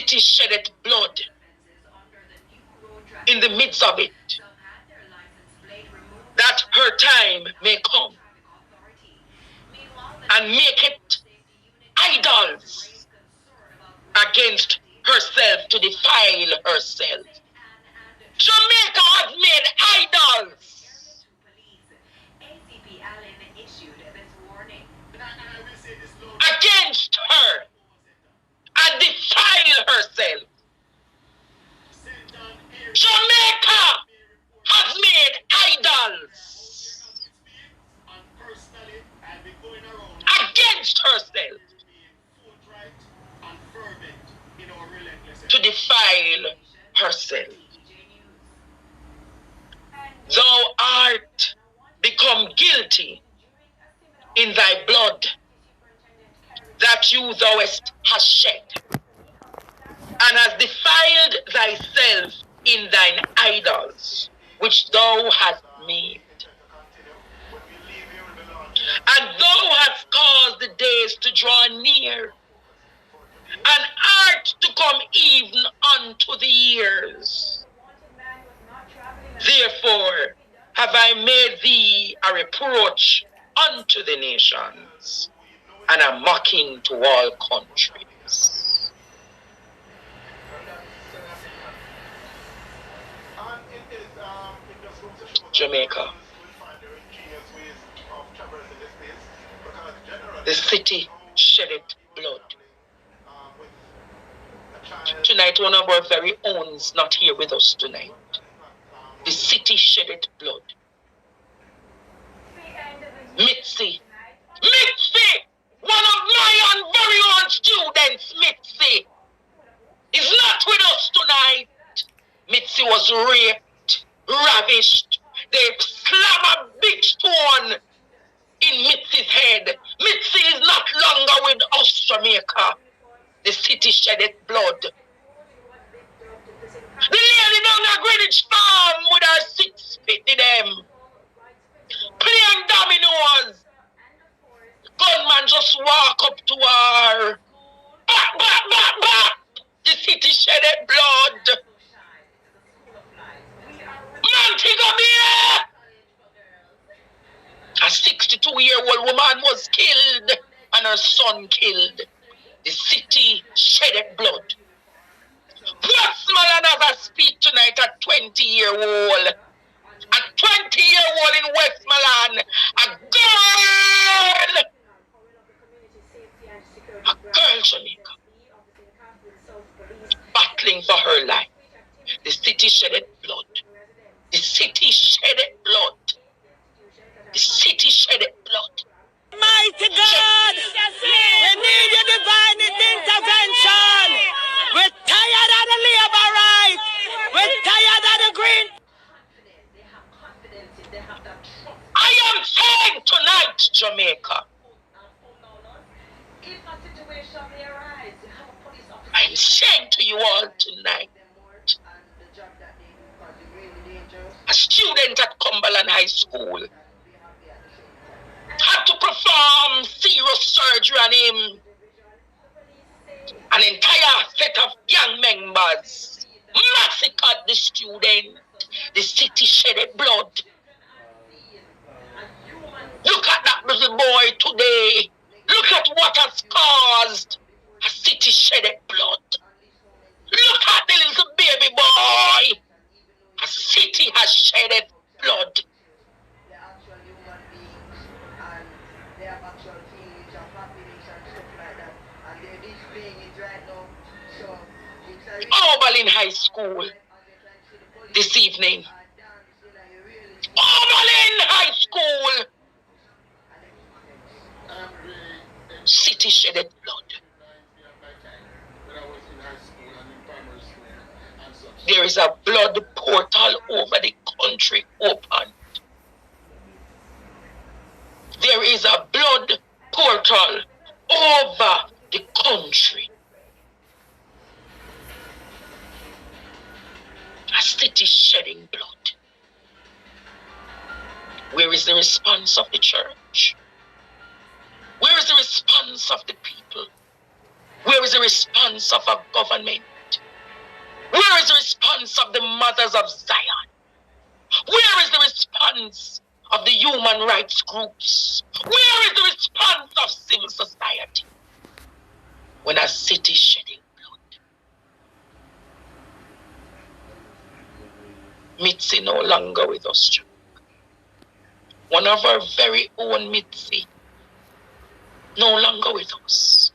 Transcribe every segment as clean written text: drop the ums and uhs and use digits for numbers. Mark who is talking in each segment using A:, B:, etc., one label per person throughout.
A: city shedded blood in the midst of it, that her time may come and make it idols against herself to defile herself. Jamaica has made idols against her and defile herself. Jamaica has made idols against herself to defile herself. Thou art become guilty in thy blood that thou hast shed, and hast defiled thyself in thine idols which thou hast made. And thou hast caused the days to draw near, and art to come even unto the years. Therefore have I made thee a reproach unto the nations, and a mocking to all countries. Jamaica, the city shedded blood. Tonight, one of our very own is not here with us tonight. The city shedded blood. Mitzi, one of my own very own students, Mitzi, is not with us tonight. Mitzi was raped, ravished. They slammed a big stone in Mitzi's head. Mitzi is not longer with us, Jamaica. The city shedded blood. The lady down at Greenwich Farm with her 6 feet in them, playing dominoes. Gunman just walk up to her. Back. The city shedded blood. Montego Bay! A 62-year-old woman was killed and her son killed. The city shedded blood. Westmoreland has a speech tonight, a 20-year-old. A 20-year-old in Westmoreland. A girl, Jamaica. Battling for her life. The city shedded blood. The city shedded blood. The city shedded blood.
B: Mighty God, we need your divine intervention. We're tired of the labor rights. We're tired of the green.
A: I am saying tonight, Jamaica, I'm saying to you all tonight, a student at Cumberland High School had to perform serious surgery on him. An entire set of gang members massacred the student. The city shedded blood. Look at that little boy today. Look at what has caused a city shedded blood. Look at the little baby boy. A city has shedded blood. Oberlin High School this evening. Oberlin High School. City shedded blood. There is a blood portal over the country open. There is a blood portal over the country. A city shedding blood. Where is the response of the church? Where is the response of the people? Where is the response of our government? Where is the response of the mothers of Zion? Where is the response of the human rights groups? Where is the response of civil society? When a city is shedding blood. Mitzi no longer with us. One of our very own Mitzi, no longer with us.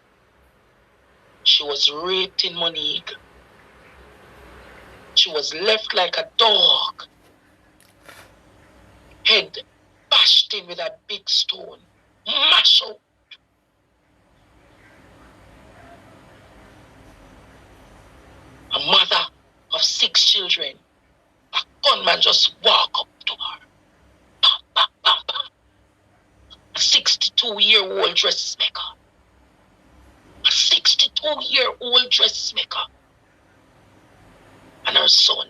A: She was raped in Monique. She was left like a dog. Head bashed in with a big stone. Mash out. A mother of 6 children. A gunman just walk up to her. Bam, bam, bam, bam. A 62-year-old dressmaker. A 62-year-old dressmaker. And her son.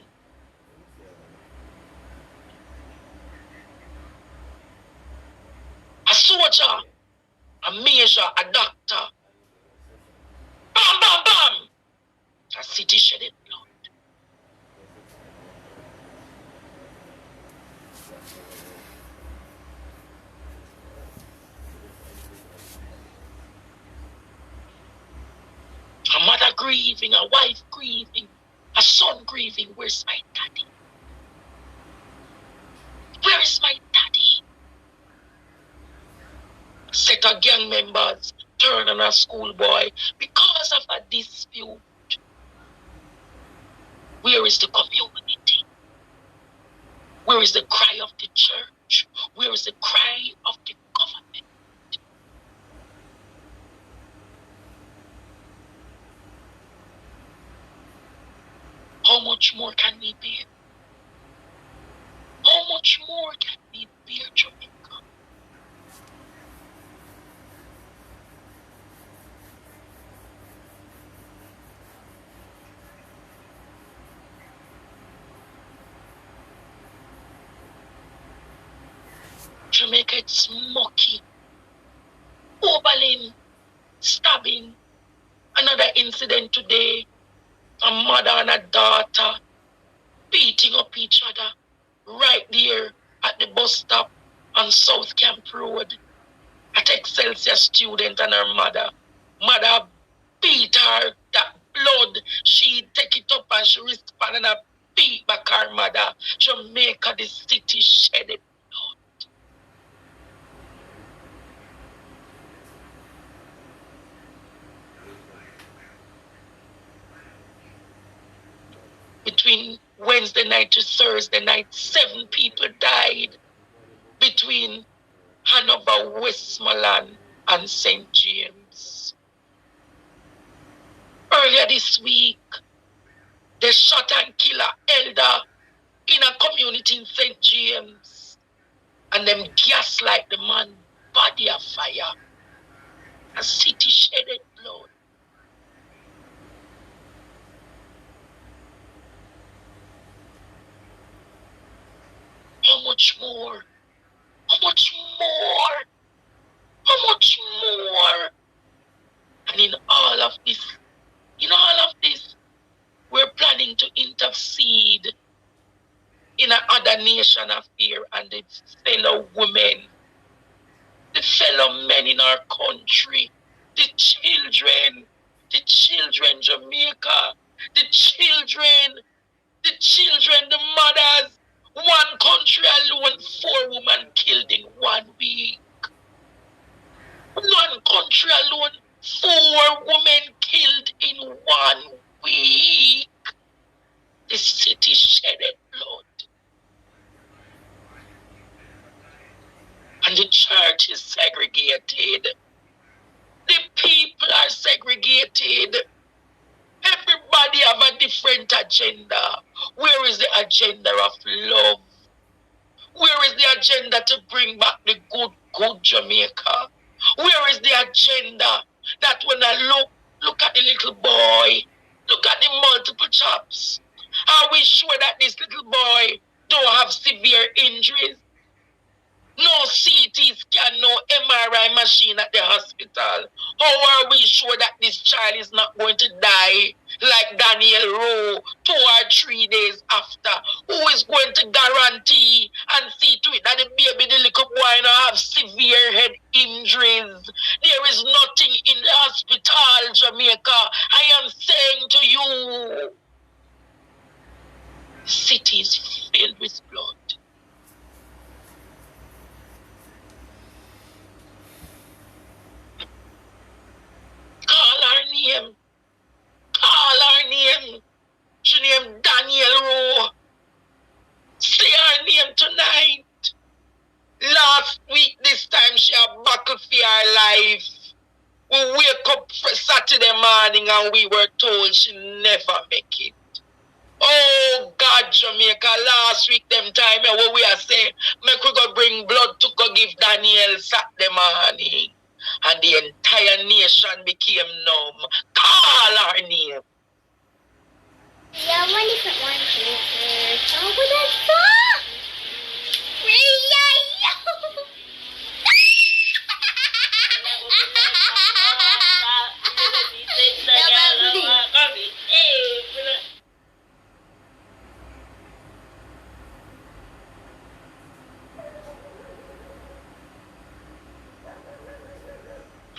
A: A soldier, a major, a doctor. Bam, bam, bam. A city shedded blood. A mother grieving, a wife grieving, a son grieving. Where's my daddy? Where is my daddy? A set of gang members turn on a schoolboy because of a dispute. Where is the community? Where is the cry of the church? Where is the cry of the government? How much more can we bear? How much more can we bear, Jamaica? Jamaica, it's mucky. Overling, stabbing. Another incident today. A mother and a daughter beating up each other right there at the bus stop on South Camp Road. At Excelsior student and her mother. Mother beat her, that blood. She take it up and she respond and beat back her mother. Jamaica, the city shedded. Between Wednesday night to Thursday night, 7 people died between Hanover, Westmoreland, and St. James. Earlier this week, they shot and killed an elder in a community in St. James. And them gaslight the man, body of fire. A city shedded blood. How much more? How much more? How much more? And in all of this, we're planning to intercede in another nation affair and the fellow women, the fellow men in our country, the children, Jamaica, the children, the mothers. One country alone, 4 women killed in 1 week. One country alone, 4 women killed in 1 week. The city shedded blood. And the church is segregated. The people are segregated. Everybody have a different agenda. Where is the agenda of love? Where is the agenda to bring back the good Jamaica? Where is the agenda that when I look at the little boy, look at the multiple chops, are we sure that this little boy don't have severe injuries? No CT scan, no MRI machine at the hospital. How are we sure that this child is not going to die like Daniel Rowe 2 or 3 days after? Who is going to guarantee and see to it that the baby, the little boy, now have severe head injuries? There is nothing in the hospital, Jamaica. I am saying to you, the city is filled with blood. Call our name. Call our name. She named Daniel Rowe. Say her name tonight. Last week, this time, she had buckle for her life. We wake up for Saturday morning and we were told she never make it. Oh God, Jamaica, last week them time what we are saying, make we go bring blood to go give Daniel Saturday morning. And the entire nation became numb. Call our name.
C: Yeah, one different one. Oh, but that's fun!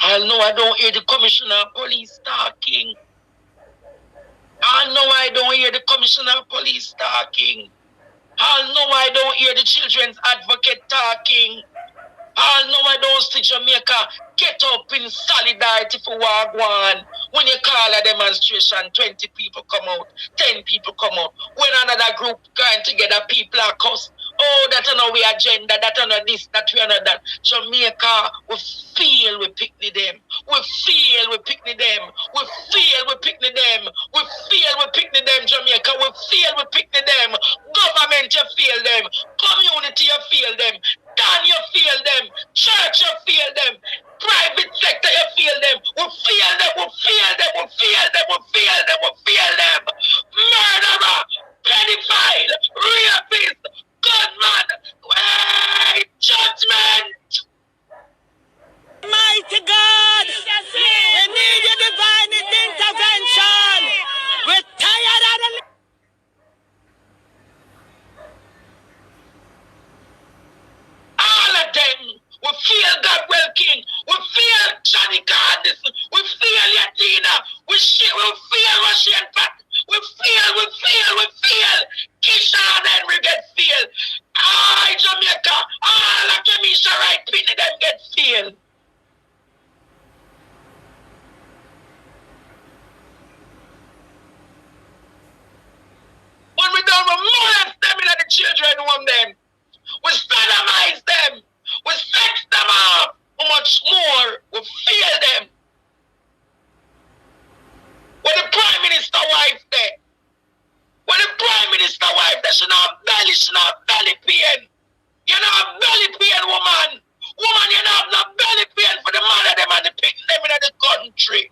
A: I know I don't hear the commissioner of police talking. I know I don't hear the commissioner of police talking. I know I don't hear the children's advocate talking. I know I don't see Jamaica get up in solidarity for Wagwan. When you call a demonstration, 20 people come out, 10 people come out. When another group going together, people are cussed. Oh, that's on our agenda, that's on this, that we on that. Jamaica, we feel we picnic them. We feel we picnic them. We feel we picnic them. We feel we picnic them, Jamaica. We feel we picnic them. Government, you feel them. Community, you feel them. Dan, you feel them. Church, you feel them. Private sector, you feel them. We feel them. We feel them. We feel them. We feel them. We feel them. Murderer, pedophile, rapist, gunman. Hey, judgment.
B: Mighty God, we need your divine intervention. We're tired of the
A: All of them. We feel God well King. We feel Johnny Cardis. We feel Yatina. We feel Russian Pat. We feel. Kisha and Henry get feel. Aye, Jamaica. All of Kemisha right Pitney them get feel. When we don't molest them in the children home them. We sodomize them. We sex them up. How much more we feel them. When the Prime Minister wife there. When the Prime Minister wife there, she not belly pain. You know have belly pain, woman. Woman, you know have no belly pain for the mother them and the pick them in the country.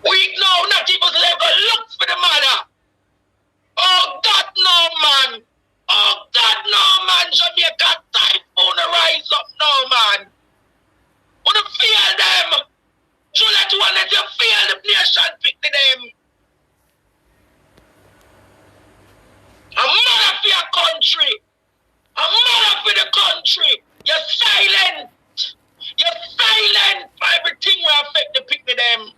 A: We know not even ever look for the mother. Oh God, no man. Oh God, no man. Jamaica typhoon rise up, no man. Wanna feel them. Juliet want let you feel the nation pick them. A mother for your country. A mother for the country. You're silent. You're silent for everything will affect the pick them.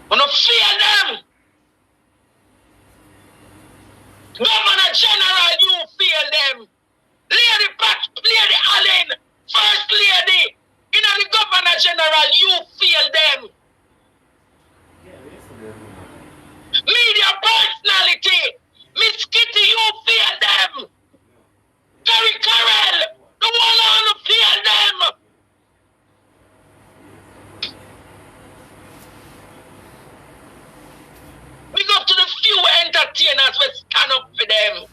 A: Wanna fear them. Governor General, you fear them. Lady Pat, Lady Allen, First Lady, you know the Governor General, you feel them. Media personality, Miss Kitty, you feel them. Terry Carell, the one who feel them. Lioness will stand up for them.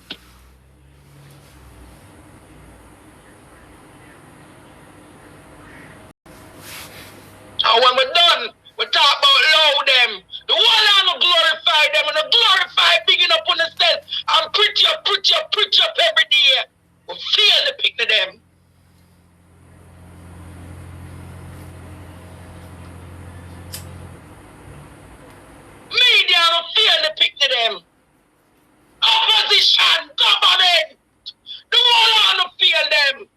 A: And when we're done, we talk about love them. The whole lot of glorify them and the glorify bigging up on themselves and pretty up every day. We feel the pick to them. Media will feel the pick to them. Opposition, government, the whole lot will feel them.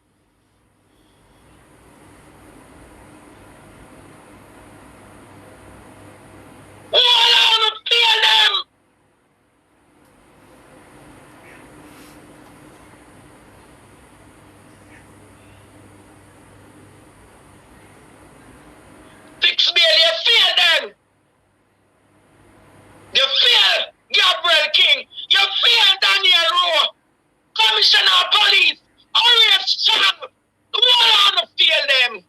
A: Whole lot will feel them. Fix Bailey, you feel them. You feel Gabriel King. You feel Daniel Rowe. Commissioner of Police. Oriel Strong. The whole lot will feel them.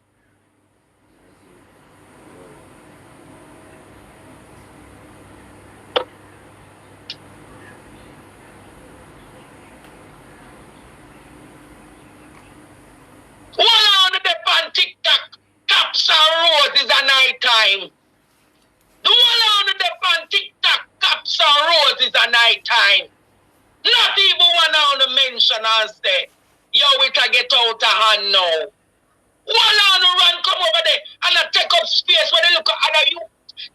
A: Wall on the on TikTok, caps and roses at night time. The wall on the on TikTok, caps and roses at night time. Not even one on the mention and say, yo, it a get out of hand now. Wall on the run come over there and I take up space when they look at other you.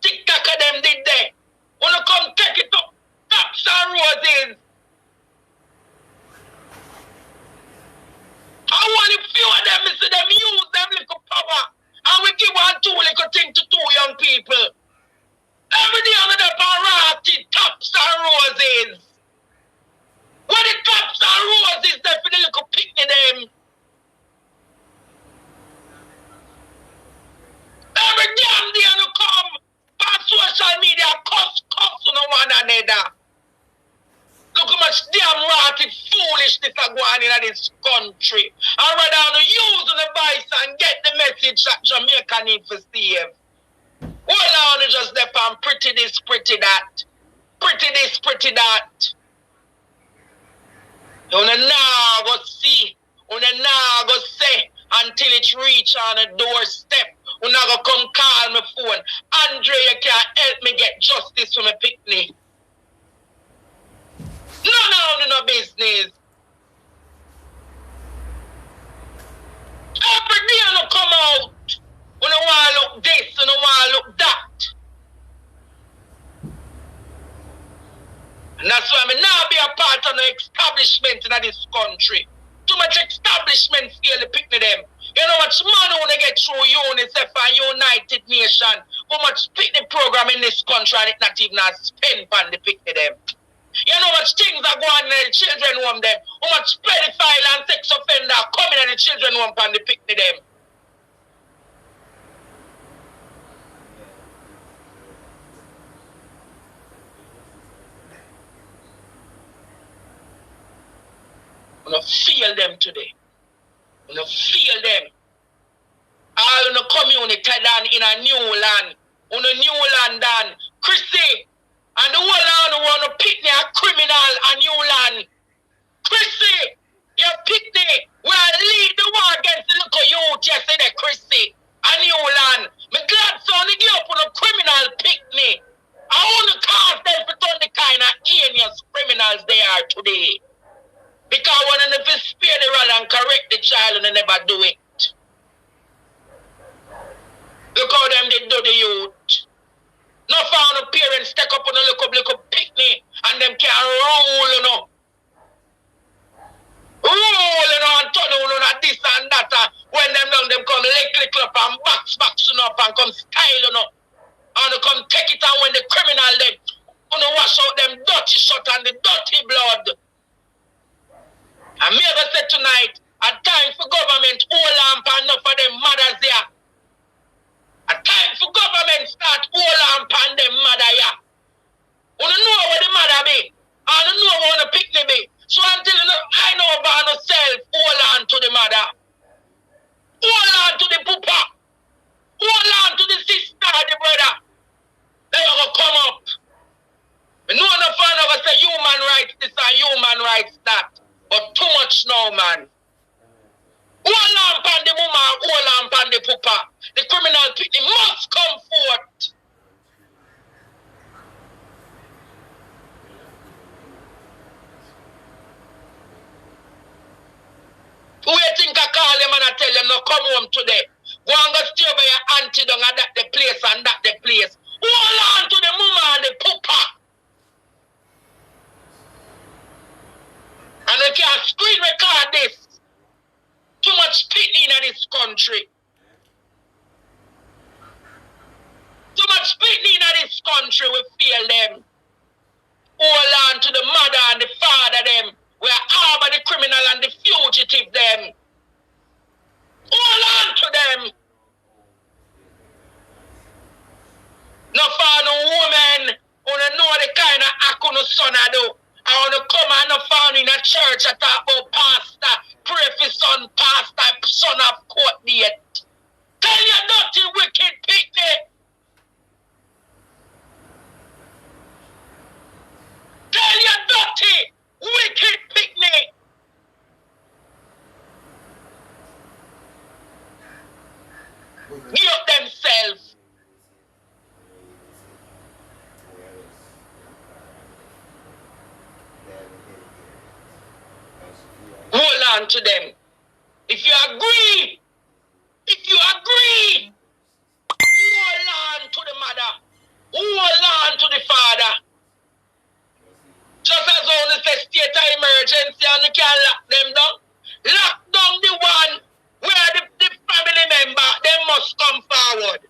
A: TikTok of them did there. Wanna come take it up, caps and roses. I want a few of them, see them use them little power. And we give one two little thing to two young people. Every day on the party, tops and roses. When the tops and roses, they for the little picnic them. Every damn day you come on social media, cuss on one another. Look how much damn rotted foolishness are going in this country. I'd rather use the voice and get the message that Jamaica need to save. Well, on just step on pretty this, pretty that. Pretty this, pretty that. You now go see, you now go say until it reach on a doorstep. You now go come call my phone. Andre, you can't help me get justice for my picnic. No business. Every day you come out. You don't want to look this, you don't want to look that. And that's why I now be a part of the establishment in this country. Too much establishment feel the picnic them. You know much money when they get through UNICEF and United Nations. How much picnic program in this country and it not even spend on the picnic them. You know much things are going in the children home them. How much pedophile and sex offender coming in the children home and the picnic them. I'm going to feel them today. I'm going to feel them. All in the community done in a new land. On a new land done. Chrissy. And the whole land want to pick me a criminal a new land. Chrissy. You pick me. We are lead the war against the local youth yesterday, Chrissy. A new land. Me glad son to give up on a criminal pick me. I want to cause them for turn the kind of heinous criminals they are today. Because when they spare the rod and correct the child and they never do it. Look how them they do the youth. No found the parents take up on a little picnic and them can roll, you know. Roll, you know, and turn on this and that. When them down, them come lick up and box you know, and come style, you know. And they come take it and when the criminal them, you know, wash out them dirty shot and the dirty blood. And me ever said tonight, a time for government hold on for enough of them mothers there. A time for government start hold on for them mother here. You don't know where the mother be. I don't know where the picnic be. So until I know about myself, hold on to the mother. Hold on to the papa. Hold on to the sister, the brother. They will come up. We know the father was a human much now, man. Hold on pan the mama, hold on pan the papa. The criminal people must come forth. Who you think I call them and I tell them no come home today? Go and go stay by your auntie down at that the place and that the place. Hold on to the mama and the papa. And we can screen record this. Too much pity in this country. Too much pity in this country, we feel them. Hold on to the mother and the father them. We are harbor the criminal and the fugitive them. Hold on to them. No for no woman who know the kind of act on the son I do. I want to come and not found in a church and talk about pastor, pray for son, pastor, son of court date. Tell your dirty wicked picnic. Tell your dirty wicked picnic. Give up themselves. Hold on to them. If you agree, hold on to the mother. Hold on to the father. Just as only say state of emergency and you can lock them down. Lock down the one where the family member, they must come forward.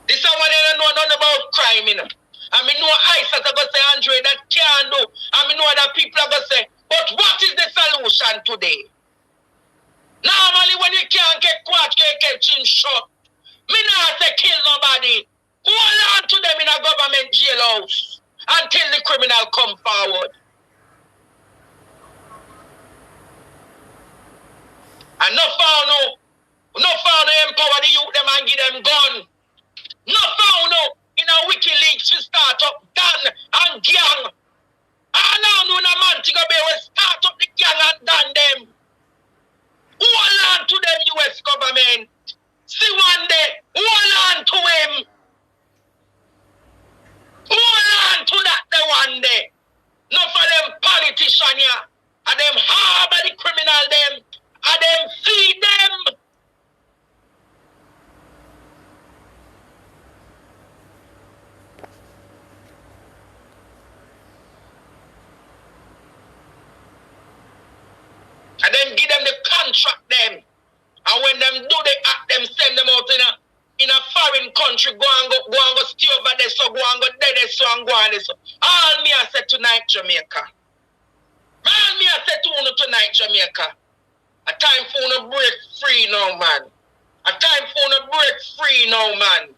A: This is what they don't know nothing about crime, you know. I mean, no ice that are going to say, Andre, that can't do. I mean, no other people are going to say, but what is the solution today? Normally, when you can't get caught, can't get chin shot. Me not say kill nobody. Hold on to them in a government jailhouse until the criminal come forward. And no found empower the youth them and give them gun. No found in a WikiLeaks to start up Dan and gang. All now know a man to go be we start up the gang and Dan them. Hold on to them US government. See one day, hold on to him. Hold on to that the one day. Not for them politicians here. And them harbor the criminal them. And them feed them. And then give them the contract them. And when them do the act, them send them out in a foreign country, go and go stay over there, so go and go there, so and go and there. So. All me I said tonight, Jamaica. All me I said to you tonight, Jamaica. A time for you to break free now, man. A time for you to break free now, man.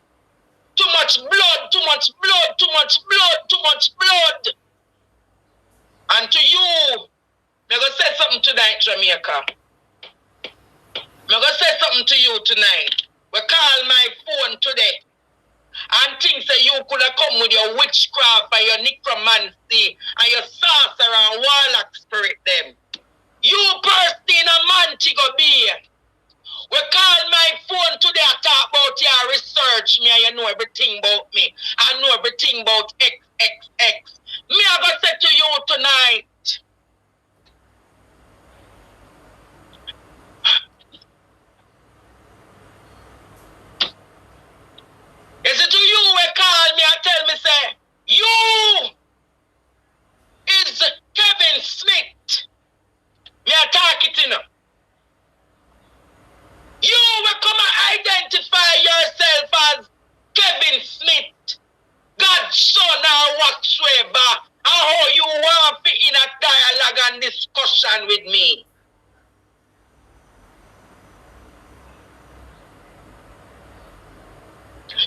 A: Too much blood, too much blood, too much blood, too much blood. And to you, I'm going to say something tonight, Jamaica. I'm going to say something to you tonight. We call my phone today. And think that you could have come with your witchcraft and your necromancy and your sorcerer and warlock spirit them. You person a man to go be. We call my phone today and talk about your research me and you know everything about me. I know everything about XXX. Me I go say to you tonight. Is it to you who call me and tell me, say, you is Kevin Smith. Me a talk it, you know. You will come and identify yourself as Kevin Smith, God's son or whatsoever, and how you want to be in a dialogue and discussion with me.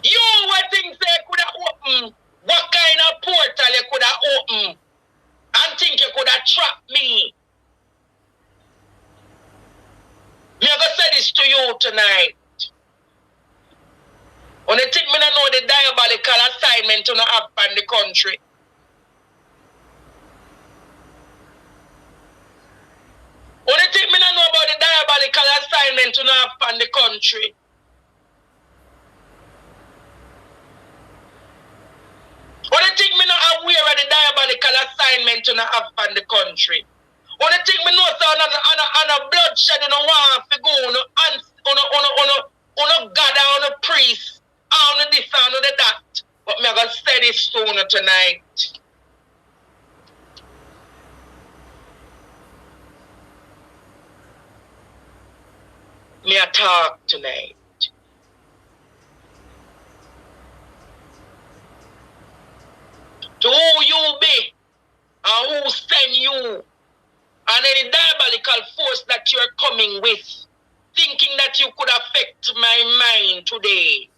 A: You what things they could have opened, what kind of portal you could have opened, and think you could have trapped me. Me I gonna say this to you tonight. When you think me not know the diabolical assignment to have in the country, assignment to have on the country? What do you think me not aware of the diabolical assignment to have on the country? What do you think me know so on a bloodshed in a war to go on a God on a priest, on this on the that. But me gonna say this sooner tonight. Me a talk tonight. To who you be and who send you and any diabolical force that you're coming with, thinking that you could affect my mind today.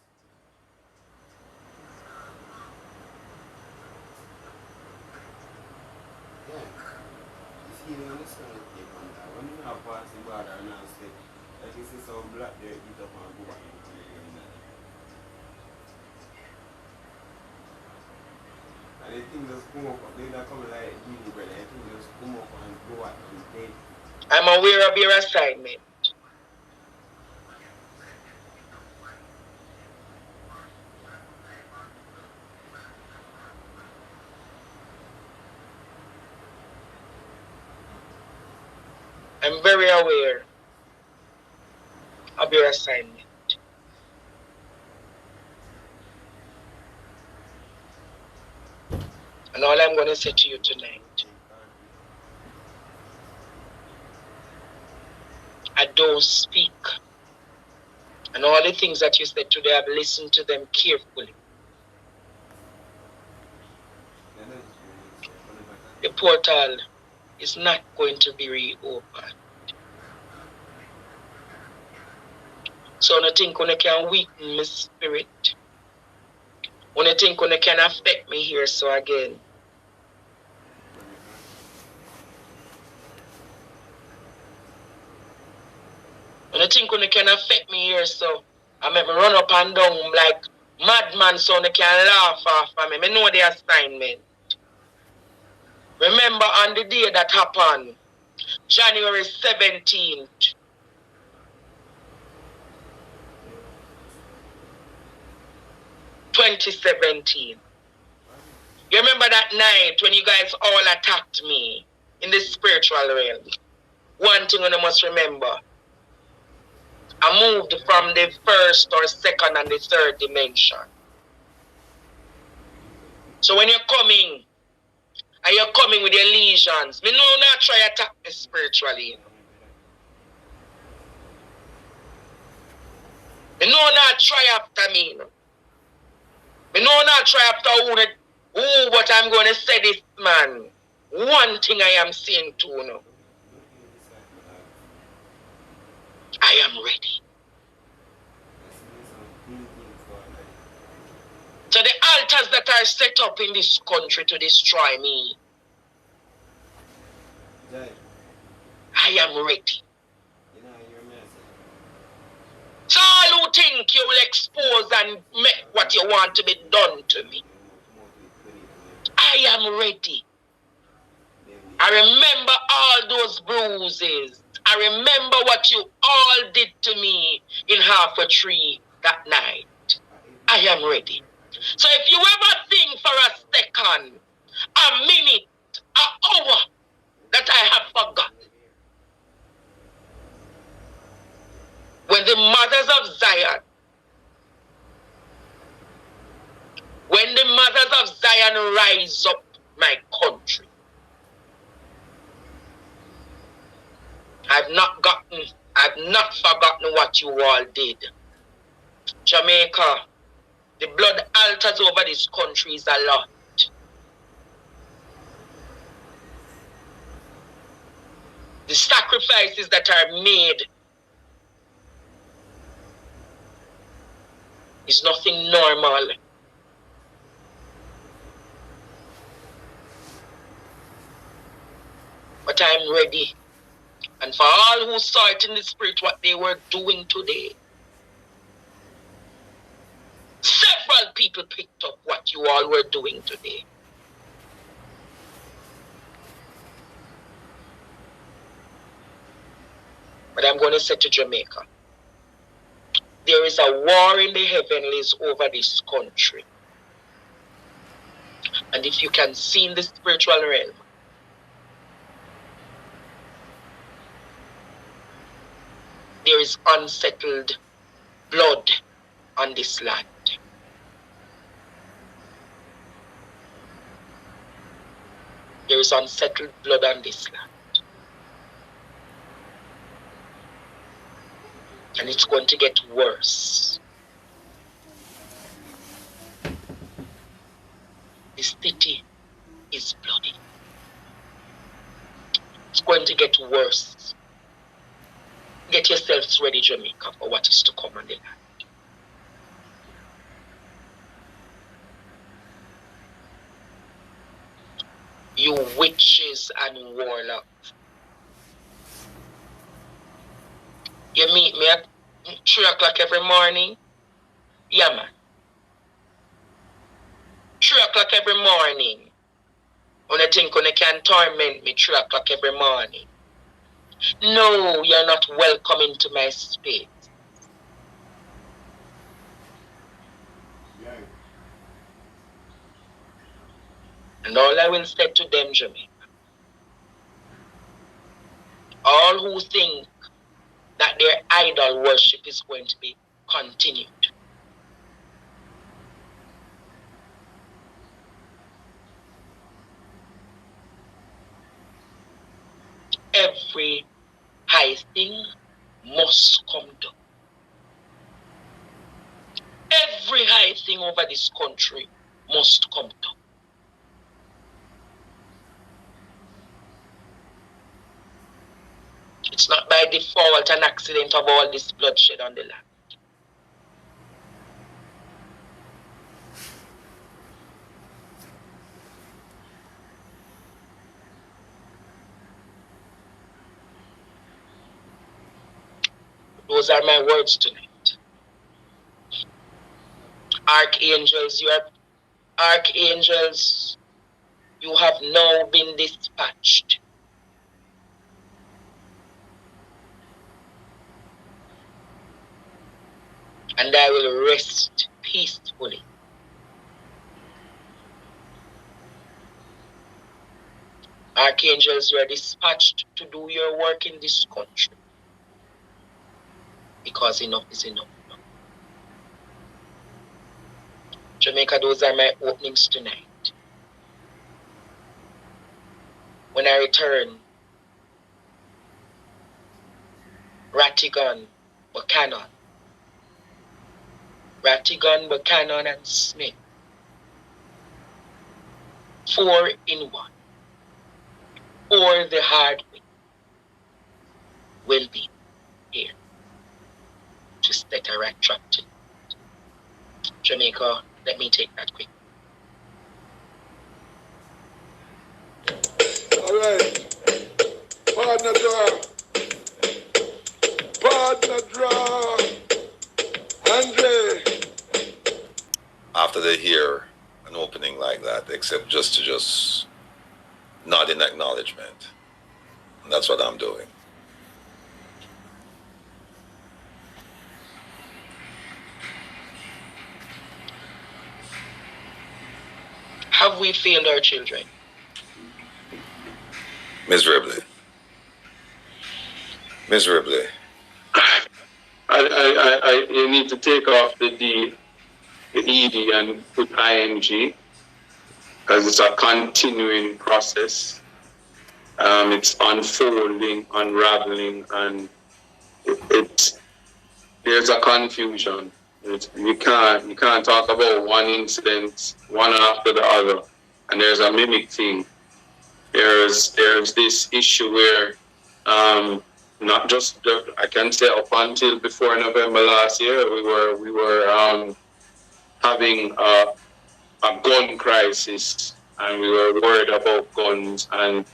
A: I'm aware of your assignment. I'm very aware of your assignment. And all I'm going to say to you tonight, I don't speak. And all the things that you said today, I've listened to them carefully. The portal is not going to be reopened. So I think when I can weaken my spirit, when I think when I can affect me here so again. When I think when it can affect me here, so I make me run up and down like madman so they can laugh after me. I know the assignment. Remember on the day that happened, January 17th, 2017. You remember that night when you guys all attacked me in the spiritual realm? One thing you must remember. I moved from the first or second and the third dimension. So when you're coming, and you're coming with your lesions, me know not try to attack me spiritually. Me know not try after me. Me know not try after who, but I'm going to say this, man. One thing I am saying to you now. I am ready. So the altars that are set up in this country to destroy me, I am ready. So all who think you will expose and make what you want to be done to me, I am ready. I remember all those bruises. I remember what you all did to me in Half a Tree that night. I am ready. So if you ever think for a second, a minute, an hour that I have forgotten, when the mothers of Zion, when the mothers of Zion rise up my country, I've not forgotten what you all did. Jamaica, the blood altars over this country is a lot. The sacrifices that are made is nothing normal. But I'm ready. And for all who saw it in the spirit, what they were doing today, several people picked up what you all were doing today. But I'm going to say to Jamaica, There is a war in the heavenlies over this country. And if you can see in the spiritual realm, there is unsettled blood on this land. There is unsettled blood on this land. And it's going to get worse. The city is bloody. It's going to get worse. Get yourselves ready, Jamaica, for what is to come on the land. You witches and warlocks. You meet me at 3 o'clock every morning? Yeah, man. 3 o'clock every morning. When I think when you can torment me 3 o'clock every morning. No, you're not welcome into my space.
D: Yeah.
A: And all I will say to them, Jamaica, all who think that their idol worship is going to be continued, every high thing must come down. Every high thing over this country must come down. It's not by default an accident of all this bloodshed on the land. Those are my words tonight. Archangels, you have now been dispatched. And I will rest peacefully. Archangels, you are dispatched to do your work in this country. Because enough is enough. Jamaica, those are my openings tonight. When I return, Rattigan, Buchanan, and Smith, 4 in 1, or the hard way, will be here to set a right track to Jamaica. Let me take that quick.
D: All right. Partner draw. Andre.
E: After they hear an opening like that, except just to nod in acknowledgement. And that's what I'm doing.
A: Have we failed our children?
E: Miserably.
F: You need to take off the ED and put ING, because it's a continuing process. It's unfolding, unraveling, and there's a confusion. You can't talk about one incident one after the other, and there's a mimic thing. There's this issue where not just I can say up until before November last year, we were having a gun crisis, and we were worried about guns, and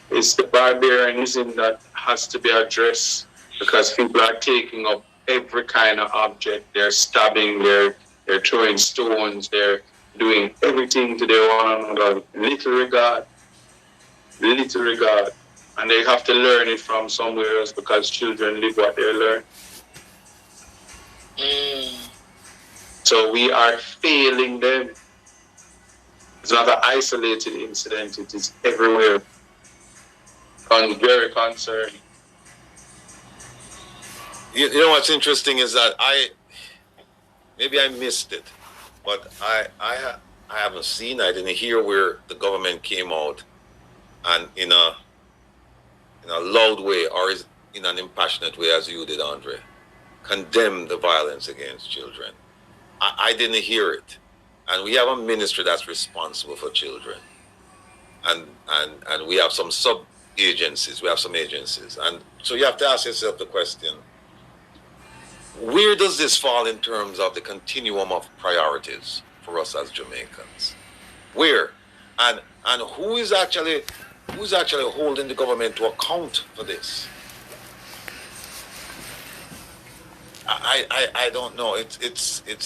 F: it's the barbarianism that has to be addressed, because people are taking up every kind of object. They're stabbing, they're throwing stones, they're doing everything to their one another, little regard. And they have to learn it from somewhere else, because children live what they learn. So we are failing them. It's not an isolated incident, it is everywhere. I'm very concerned.
E: You know what's interesting is that maybe I missed it, but I haven't seen, I didn't hear where the government came out and in a loud way or in an impassionate way, as you did, Andre, condemn the violence against children. I didn't hear it. And we have a ministry that's responsible for children. And we have some sub-agencies, we have some agencies. And so you have to ask yourself the question, where does this fall in terms of the continuum of priorities for us as Jamaicans? Where? And who is actually holding the government to account for this? I don't know.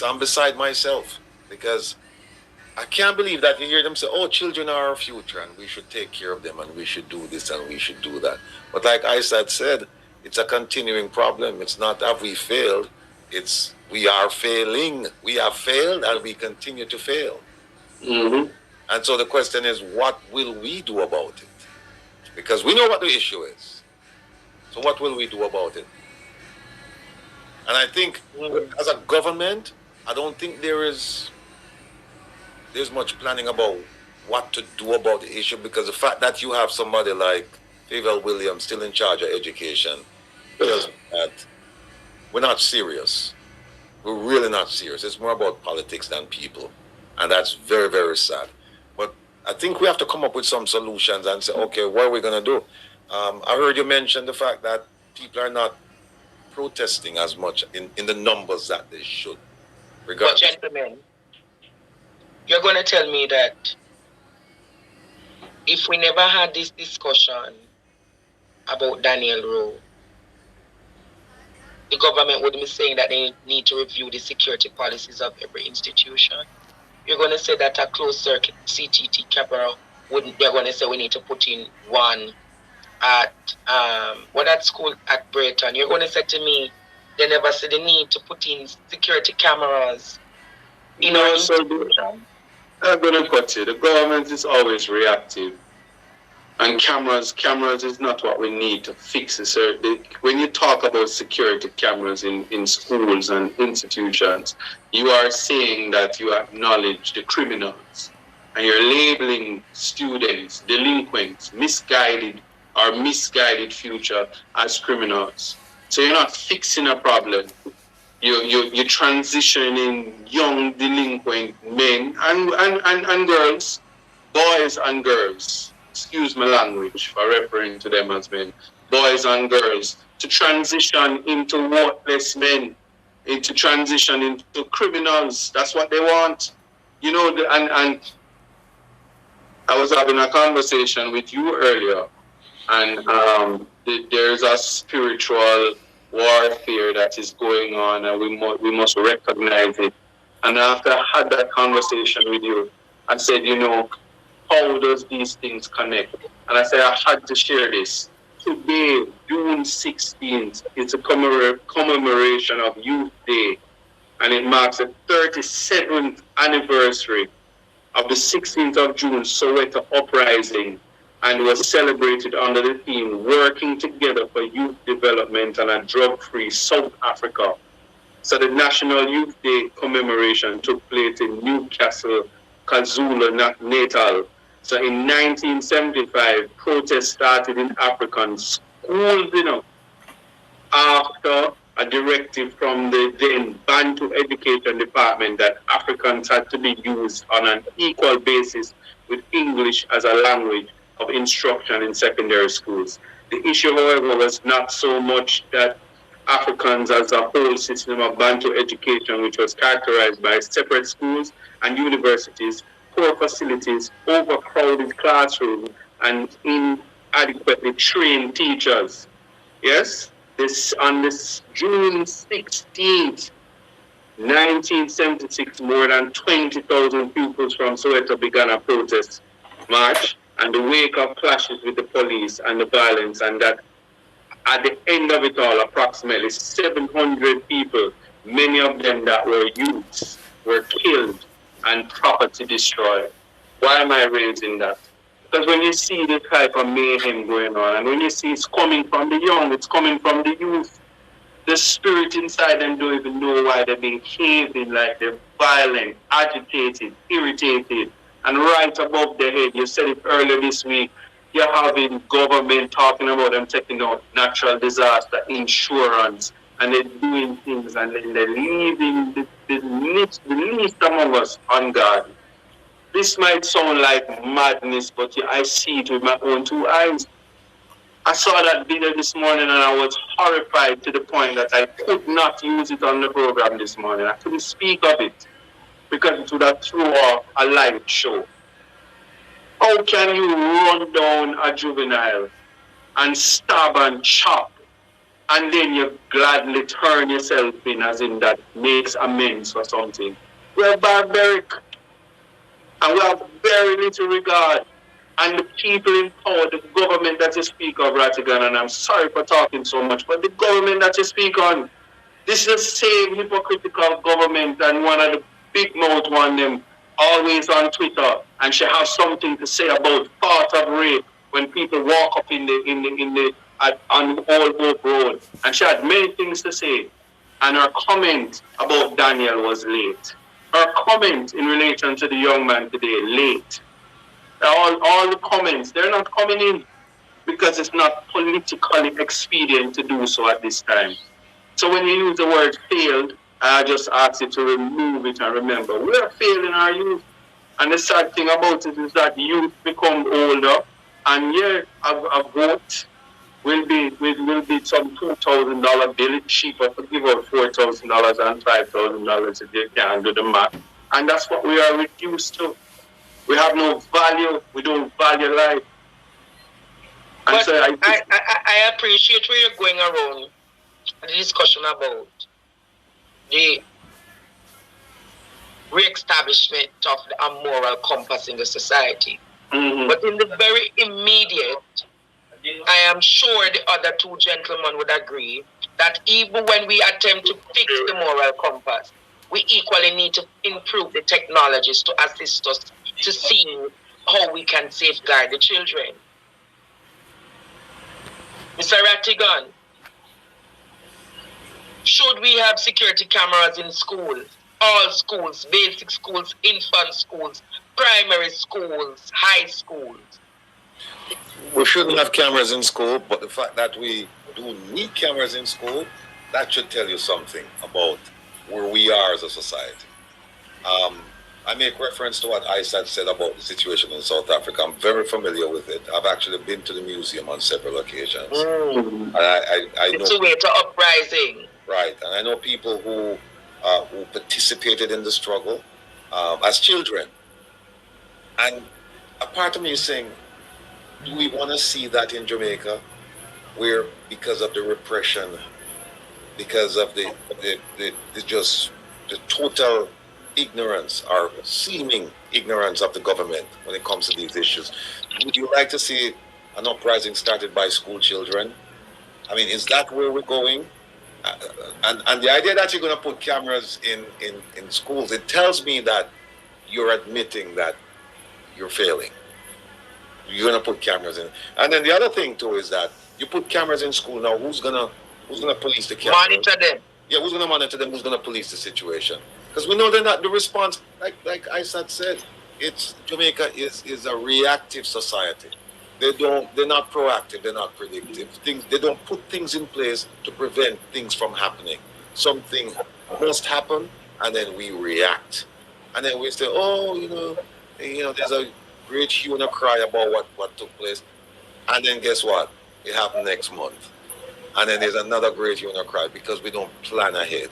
E: I'm beside myself, because I can't believe that you hear them say, oh, children are our future and we should take care of them and we should do this and we should do that. But like Isaac said, it's a continuing problem. It's not have we failed, it's we are failing. We have failed and we continue to fail.
F: Mm-hmm.
E: And so the question is, what will we do about it? Because we know what the issue is. So what will we do about it? And I think as a government, I don't think there's much planning about what to do about the issue, because the fact that you have somebody like Favel Williams still in charge of education tells me that we're not serious. We're really not serious. It's more about politics than people. And that's very, very sad. But I think we have to come up with some solutions and say, okay, what are we going to do? I heard you mention the fact that people are not protesting as much in the numbers that they should.
A: But gentlemen, you're going to tell me that if we never had this discussion about Daniel Rowe, the government would be saying that they need to review the security policies of every institution. You're going to say that a closed circuit CTT camera they're going to say we need to put in one at that school at Brayton. You're going to say to me they never said the need to put in security cameras in our institution.
F: I'm going to cut you. The government is always reactive. And cameras is not what we need to fix it. When you talk about security cameras in schools and institutions, you are saying that you acknowledge the criminals. And you're labeling students, delinquents, misguided future as criminals. So you're not fixing a problem. You're transitioning young delinquent men and girls, boys and girls, excuse my language for referring to them as men, boys and girls, to transition into worthless men, to transition into criminals. That's what they want. You know, and I was having a conversation with you earlier, and there's a spiritual warfare that is going on, and we must recognize it. And after I had that conversation with you, I said, you know, how does these things connect? And I said, I had to share this. Today, June 16th, it's a commemoration of Youth Day, and it marks the 37th anniversary of the 16th of June Soweto uprising, and was celebrated under the theme Working Together for Youth Development and a Drug-Free South Africa. So the National Youth Day commemoration took place in Newcastle, KwaZulu-Natal. So in 1975, protests started in African schools, you know, after a directive from the then Bantu Education Department that Africans had to be used on an equal basis with English as a language of instruction in secondary schools. The issue, however, was not so much that Africans as a whole system of Bantu education, which was characterized by separate schools and universities, poor facilities, overcrowded classrooms, and inadequately trained teachers. Yes? On this June 16th, 1976, more than 20,000 pupils from Soweto began a protest march, and the wake of clashes with the police and the violence, and that at the end of it all, approximately 700 people many of them that were youths were killed and property destroyed. Why am I raising that? Because when you see this type of mayhem going on, and when you see it's coming from the young, it's coming from the youth, the spirit inside them don't even know why they're behaving like they're violent, agitated, irritated, and right above their head. You said it earlier this week, you're having government talking about them taking out natural disaster insurance, and they're doing things, and then they're leaving the least among us unguarded. This might sound like madness, but I see it with my own two eyes. I saw that video this morning and I was horrified to the point that I could not use it on the program this morning. I couldn't speak of it because it would have thrown off a live show. How can you run down a juvenile and stab and chop, and then you gladly turn yourself in as in that makes amends for something? We're barbaric. And we have very little regard. And the people in power, the government that you speak of, Ratigan, and I'm sorry for talking so much, but the government that you speak on, this is the same hypocritical government, and one of the big mouth one them always on Twitter, and she has something to say about thought of rape when people walk up on Old Hope Road, and she had many things to say, and her comment about Daniel was late. Her comment in relation to the young man today, late. All the comments, they're not coming in because it's not politically expedient to do so at this time. So when you use the word failed, I just ask you to remove it and remember, we are failing our youth. And the sad thing about it is that youth become older, and yeah, a vote will be some $2,000 bill. It's cheaper to give out $4,000 and $5,000 if you can do the math. And that's what we are reduced to. We have no value. We don't value life. And
A: but
F: so
A: I appreciate where you're going around the discussion about the re-establishment of a moral compass in the society.
F: Mm-hmm.
A: But in the very immediate, I am sure the other two gentlemen would agree that even when we attempt to fix the moral compass, we equally need to improve the technologies to assist us to see how we can safeguard the children. Mr. Rattigan, should we have security cameras in schools? All schools, basic schools, infant schools, primary schools, high schools?
E: We shouldn't have cameras in school, but the fact that we do need cameras in school, that should tell you something about where we are as a society. I make reference to what Isaac said about the situation in South Africa. I'm very familiar with it. I've actually been to the museum on several occasions. And I
A: it's
E: know
A: a way to uprising.
E: Right, and I know people who participated in the struggle as children. And a part of me is saying, do we want to see that in Jamaica, where because of the repression, because of the total ignorance or seeming ignorance of the government when it comes to these issues, would you like to see an uprising started by school children? I mean, is that where we're going? And the idea that you're going to put cameras in schools, it tells me that you're admitting that you're failing. You're going to put cameras in. And then the other thing too is that you put cameras in school now, who's gonna police the cameras?
A: Monitor them.
E: Yeah, who's going to monitor them? Who's going to police the situation? Because we know they're not the response. Like Isaac said, Jamaica is a reactive society. They're not proactive. They're not predictive. They don't put things in place to prevent things from happening. Something must happen, and then we react, and then we say, oh, there's a great hue and a cry about what took place, and then guess what? It happened next month. And then there's another great hue and a cry because we don't plan ahead.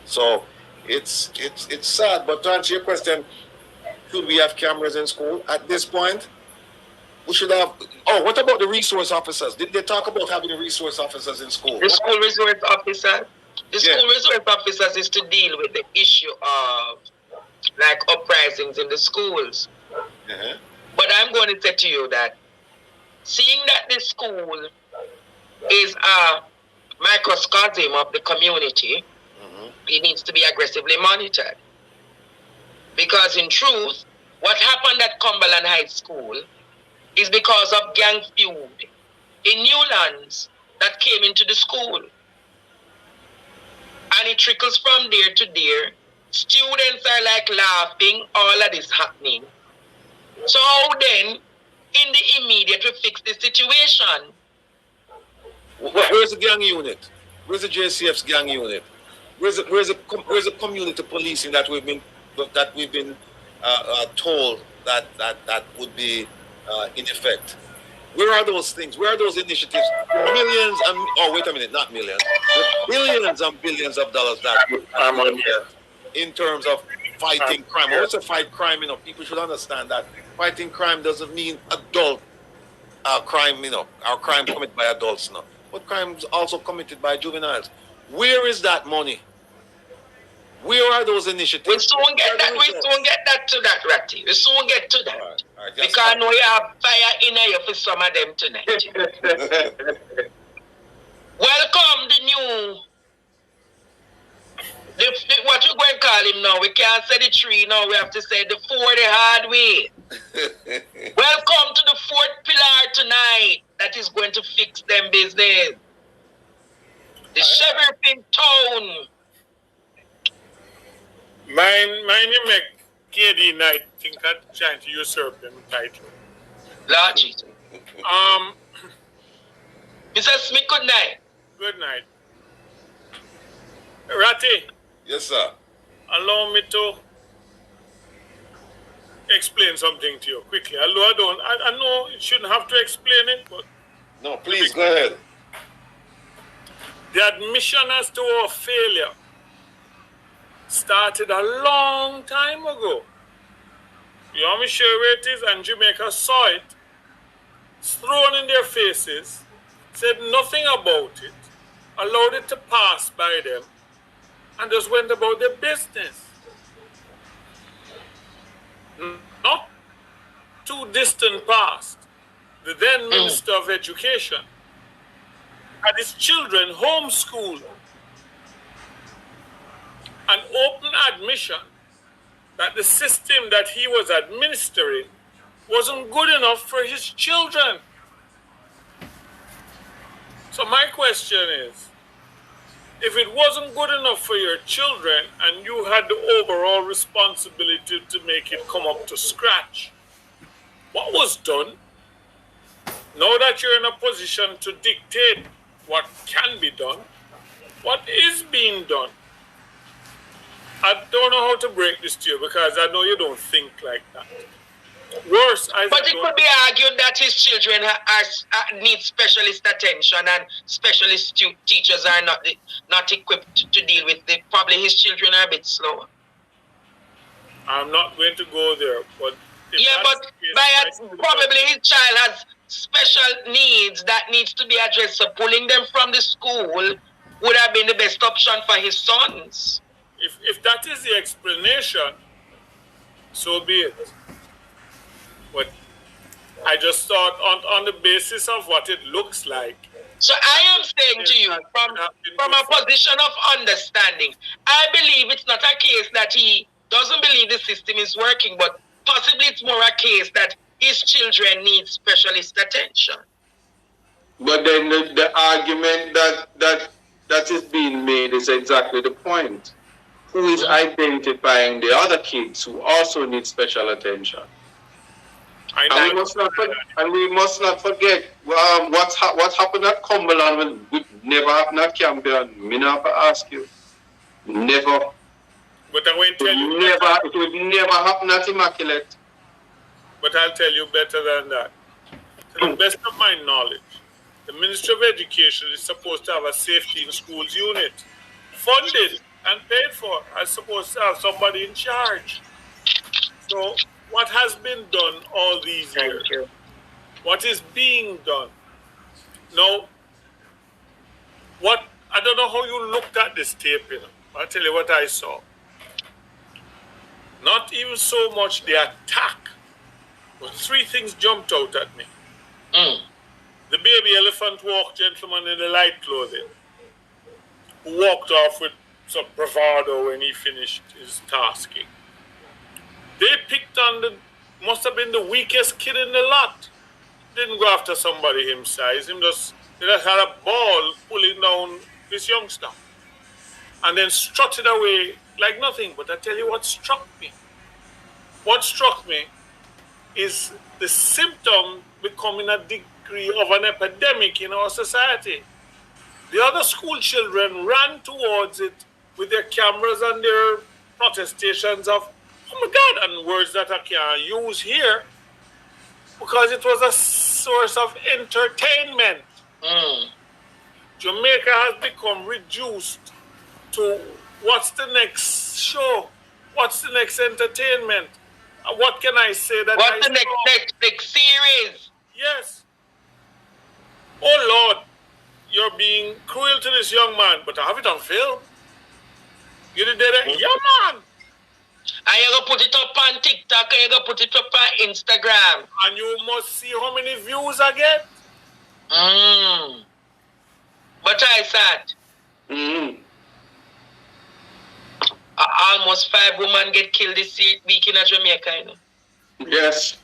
E: So it's sad. But to answer your question, should we have cameras in school? At this point, we should have. Oh, what about the resource officers? Did they talk about having resource officers in school?
A: The school resource officers? The school resource officers is to deal with the issue of like uprisings in the schools.
E: Uh-huh.
A: But I'm going to say to you that seeing that the school is a microcosm of the community, He needs to be aggressively monitored. Because in truth, what happened at Cumberland High School is because of gang feud in Newlands that came into the school. And it trickles from there to there. Students are like laughing, all of this happening. So how then, in the immediate, we fix the situation?
E: Where's the gang unit? Where's the JCF's gang unit? Where's the community policing that we've been told that would be in effect? Where are those things? Where are those initiatives? Millions and wait a minute, not millions, billions and billions of dollars that I'm on here in terms of fighting crime. What's a fight crime? You know, people should understand that fighting crime doesn't mean adult crime. You know, our crime committed by adults now, but crimes also committed by juveniles. Where is that money? Where are those initiatives?
A: We soon get that. We soon get that to that, Ratty. We soon get to that. All right, because I know you have fire in here for some of them tonight. Welcome the new. What you going to call him now? We can't say the 3 now. We have to say the 4 the hard way. Welcome to the 4th pillar tonight. That is going to fix them business. The sheriff in town.
G: Mine you make KD Knight think I'm trying to usurp them title.
A: Lord Jesus. Mr. Smith, good night.
G: Good night. Ratty.
E: Yes, sir.
G: Allow me to explain something to you quickly. Although I know you shouldn't have to explain it, but
E: no, please go ahead.
G: The admission as to our failure started a long time ago. You want me to share where it is? And Jamaica saw it. It's thrown in their faces, said nothing about it, allowed it to pass by them, and just went about their business. Not too distant past, the then Minister of Education had his children homeschooled. An open admission that the system that he was administering wasn't good enough for his children. So my question is, if it wasn't good enough for your children and you had the overall responsibility to make it come up to scratch, what was done? Now that you're in a position to dictate what can be done, what is being done? I don't know how to break this to you because I know you don't think like that. Worse,
A: but it could be argued that his children need specialist attention and specialist teachers are not equipped to deal with it. Probably his children are a bit slower.
G: I'm not going to go there, but
A: probably his child has special needs that needs to be addressed. So pulling them from the school would have been the best option for his sons.
G: If that is the explanation, so be it. But I just thought on the basis of what it looks like.
A: So I am saying to you, from a position of understanding, I believe it's not a case that he doesn't believe the system is working, but possibly it's more a case that his children need specialist attention.
F: But then the argument that is being made is exactly the point. Who is identifying the other kids who also need special attention? And we must not forget what happened at Cumberland would never happen at Campion. Me not ask you. Never.
G: But I won't tell you.
F: It would never happen at Immaculate.
G: But I'll tell you better than that. To the best of my knowledge, the Ministry of Education is supposed to have a safety in schools unit, funded and paid for. I'm supposed to have somebody in charge. So what has been done all these years? What is being done? Now, I don't know how you looked at this tape, you know. I'll tell you what I saw. Not even so much the attack, but 3 things jumped out at me. The baby elephant walk gentleman in the light clothing, who walked off with some bravado when he finished his tasking. They picked on must have been the weakest kid in the lot. Didn't go after somebody him size. They just had a ball pulling down this youngster. And then strutted away like nothing. But I tell you what struck me. What struck me is the symptom becoming a degree of an epidemic in our society. The other school children ran towards it with their cameras and their protestations of, oh my God, and words that I can't use here because it was a source of entertainment. Jamaica has become reduced to what's the next show? What's the next entertainment? What can I say that
A: What's the next Netflix series?
G: Yes. Oh Lord, you're being cruel to this young man, but I have it on film. You did it? Yeah, man.
A: And you're going to put it up on TikTok and you're going to put it up on Instagram.
G: And you must see how many views I get.
A: But I said, almost 5 women get killed this week in Jamaica. You know?
F: Yes.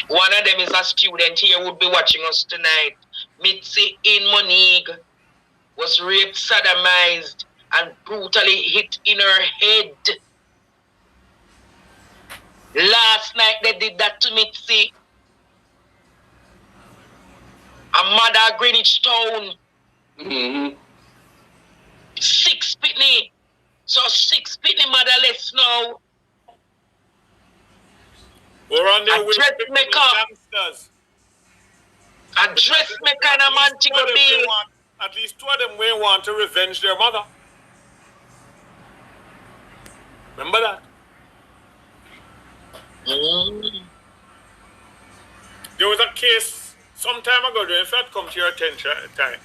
A: One of them is a student here who would be watching us tonight. Mitzi in Monique was raped, sodomized, and brutally hit in her head. Last night they did that to Mitzi. A mother Greenwich Town. 6 Pitney. So 6 Pitney motherless now.
G: We're on their way to
A: dressmaker.
G: gangsters.
A: A dressmaker and a Montego Bay.
G: At least 2 of them may want to revenge their mother. Remember that? There was a case some time ago, if that come to your attention at the time,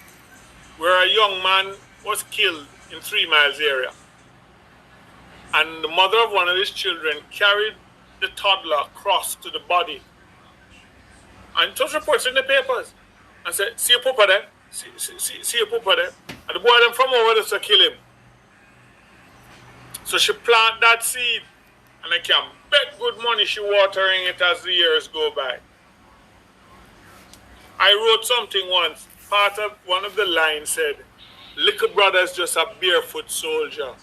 G: where a young man was killed in 3 Miles area. And the mother of one of his children carried the toddler across to the body. And it was reports in the papers. And said, see your papa there? See your papa there? And the boy them from over there to kill him. So she plant that seed. And I can bet good money she watering it as the years go by. I wrote something once. Part of one of the lines said, little brother's just a barefoot soldier,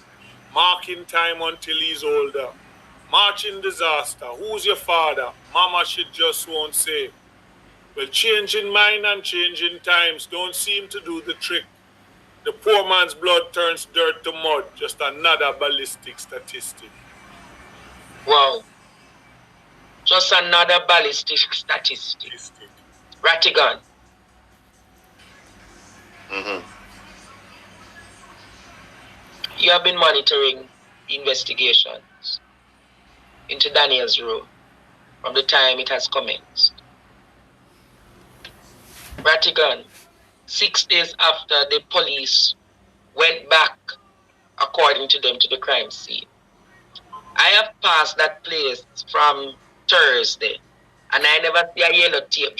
G: marking time until he's older. Marching disaster, who's your father? Mama she just won't say. Well, changing mind and changing times don't seem to do the trick. The poor man's blood turns dirt to mud, just another ballistic statistic.
A: Wow. Just another ballistic statistic. Rattigan. You have been monitoring investigations into Daniel's Row from the time it has commenced. Rattigan, 6 days after the police went back, according to them, to the crime scene. I have passed that place from Thursday, and I never see a yellow tape